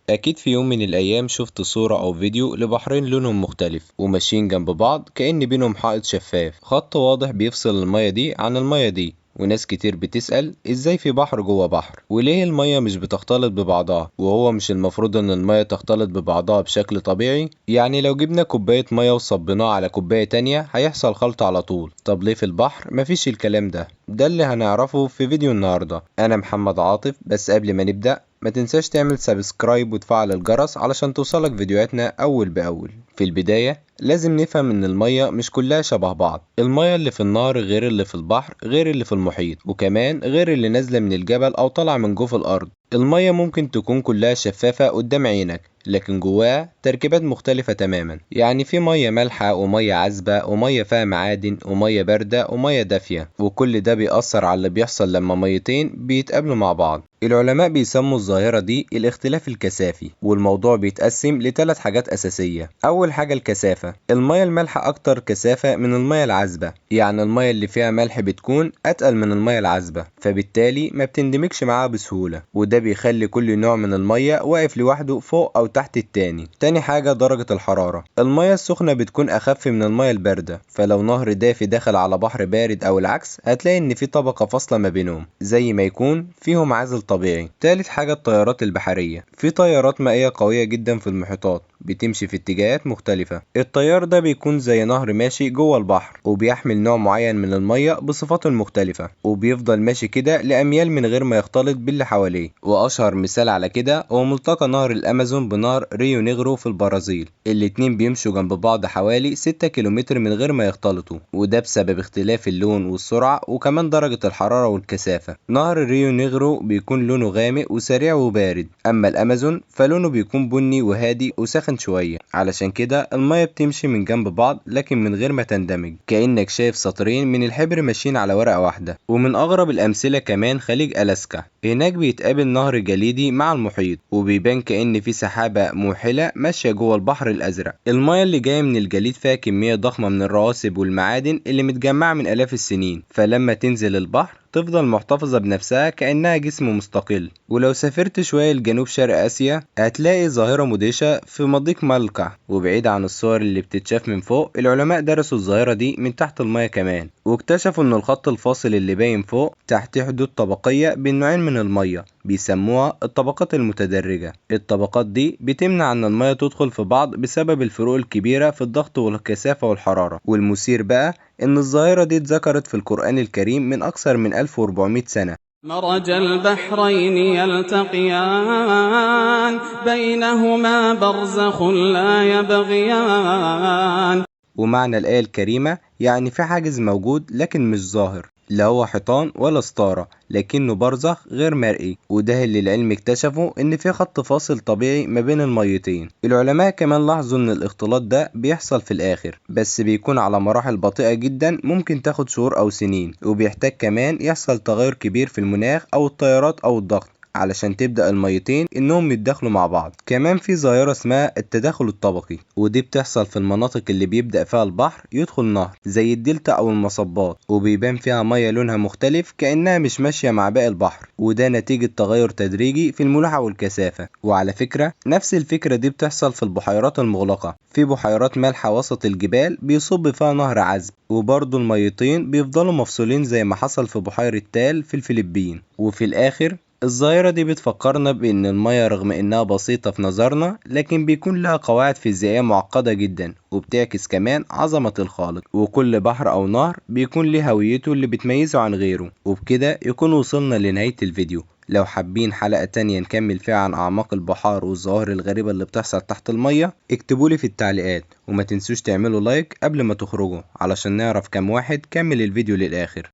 أكيد في يوم من الأيام شفت صورة أو فيديو لبحرين لونهم مختلف وماشيين جنب بعض كأن بينهم حائط شفاف، خط واضح بيفصل المية دي عن المية دي. وناس كتير بتسأل ازاي في بحر جوه بحر، وليه المية مش بتختلط ببعضها، وهو مش المفروض ان المية تختلط ببعضها بشكل طبيعي؟ يعني لو جبنا كوباية مية وصبيناها على كوباية تانية هيحصل خلط على طول. طب ليه في البحر مفيش الكلام ده اللي هنعرفه في فيديو النهاردة. أنا محمد عاطف، بس قبل ما نبدأ ما تنساش تعمل سبسكرايب وتفعل الجرس علشان توصلك فيديوهاتنا أول بأول. في البداية لازم نفهم إن المية مش كلها شبه بعض. المية اللي في النهر غير اللي في البحر غير اللي في المحيط، وكمان غير اللي نازلة من الجبل أو طالعة من جوف الأرض. المية ممكن تكون كلها شفافة قدام عينك، لكن جواها تركيبات مختلفة تماما. يعني في مية مالحة ومية عذبة ومية فيها معادن ومية باردة ومية دافية، وكل ده بيأثر على اللي بيحصل لما ميتين بيتقابلوا مع بعض. العلماء بيسموا الظاهرة دي الاختلاف الكثافي، والموضوع بيتقسم لثلاث حاجات أساسية. أول حاجة الكثافة. المية المالحة أكتر كثافة من المية العذبة، يعني المية اللي فيها ملح بتكون أتقل من المية العذبة، فبالتالي ما بتندمجش معاها بسهولة، وده بيخلي كل نوع من المية واقف لوحده فوق أو تحت التاني. تاني حاجة درجة الحرارة. المية السخنة بتكون أخف من المية الباردة، فلو نهر دافي دخل على بحر بارد أو العكس هتلاقي إن في طبقة فاصلة ما بينهم، زي ما يكون فيهم عزل طبيعي. تالت حاجة التيارات البحرية. في تيارات مائية قوية جدا في المحيطات بتمشي في اتجاهات مختلفة. التيار ده بيكون زي نهر ماشي جوه البحر، وبيحمل نوع معين من المية بصفات مختلفة، وبيفضل ماشي كده لأميال من غير ما يختلط باللي حواليه. وأشهر مثال على كده هو ملتقى نهر الأمازون بنهر ريو نيغرو في البرازيل. الاتنين بيمشوا جنب بعض حوالي 6 كيلومتر من غير ما يختلطوا، وده بسبب اختلاف اللون والسرعة وكمان درجة الحرارة والكثافة. نهر ريو نيغرو بيكون لونه غامق وسريع وبارد، أما الأمازون فلونه بيكون بني وهادي وساخن شوية. علشان كده المية بتمشي من جنب بعض لكن من غير ما تندمج، كأنك شايف سطرين من الحبر ماشيين على ورقة واحدة. ومن أغرب الأمثلة كمان خليج ألاسكا، هناك بيتقابل نهر جليدي مع المحيط، وبيبان كأن في سحابة موحلة ماشية جوه البحر الأزرق. المية اللي جاية من الجليد فيها كمية ضخمة من الرواسب والمعادن اللي متجمعة من آلاف السنين، فلما تنزل البحر تفضل محتفظة بنفسها كأنها جسم مستقل. ولو سافرت شوية لجنوب شرق آسيا هتلاقي ظاهرة مدهشة في مضيق مالكا، وبعيد عن الصور اللي بتتشاف من فوق، العلماء درسوا الظاهرة دي من تحت المية كمان، واكتشفوا ان الخط الفاصل اللي باين فوق تحت حدود طبقية بين نوعين من المية بيسموها الطبقات المتدرجة. الطبقات دي بتمنع ان المية تدخل في بعض بسبب الفروق الكبيرة في الضغط والكثافة والحرارة. والمثير بقى ان الظاهرة دي اتذكرت في القرآن الكريم من اكثر من 1400 سنة. مرج البحرين يلتقيان بينهما برزخ لا يبغيان. ومعنى الآية الكريمة يعني في حاجز موجود لكن مش ظاهر، لا هو حيطان ولا ستارة، لكنه برزخ غير مرئي. وده اللي العلم اكتشفوا ان في خط فاصل طبيعي ما بين الميتين. العلماء كمان لاحظوا ان الاختلاط ده بيحصل في الاخر، بس بيكون على مراحل بطيئة جدا، ممكن تاخد شهور او سنين، وبيحتاج كمان يحصل تغير كبير في المناخ او التيارات او الضغط علشان تبدأ الميتين انهم يتداخلوا مع بعض. كمان في ظاهرة اسمها التداخل الطبقي، ودي بتحصل في المناطق اللي بيبدأ فيها البحر يدخل نهر زي الدلتا او المصبات، وبيبان فيها مية لونها مختلف كأنها مش ماشية مع باقي البحر، وده نتيجة تغير تدريجي في الملوحة والكثافة. وعلى فكرة نفس الفكرة دي بتحصل في البحيرات المغلقة. في بحيرات مالحة وسط الجبال بيصب فيها نهر عذب، وبرضه الميتين بيفضلوا مفصولين زي ما حصل في بحيرة تال في الفلبين. وفي الآخر الظاهرة دي بتفكرنا بأن المية رغم أنها بسيطة في نظرنا، لكن بيكون لها قواعد فيزيائية معقدة جدا، وبتعكس كمان عظمة الخالق. وكل بحر أو نهر بيكون ليه هويته اللي بتميزه عن غيره. وبكده يكون وصلنا لنهاية الفيديو. لو حابين حلقة تانية نكمل فيها عن أعماق البحار والظواهر الغريبة اللي بتحصل تحت المية اكتبولي في التعليقات، وما تنسوش تعملوا لايك قبل ما تخرجوا علشان نعرف كم واحد كمل الفيديو للآخر.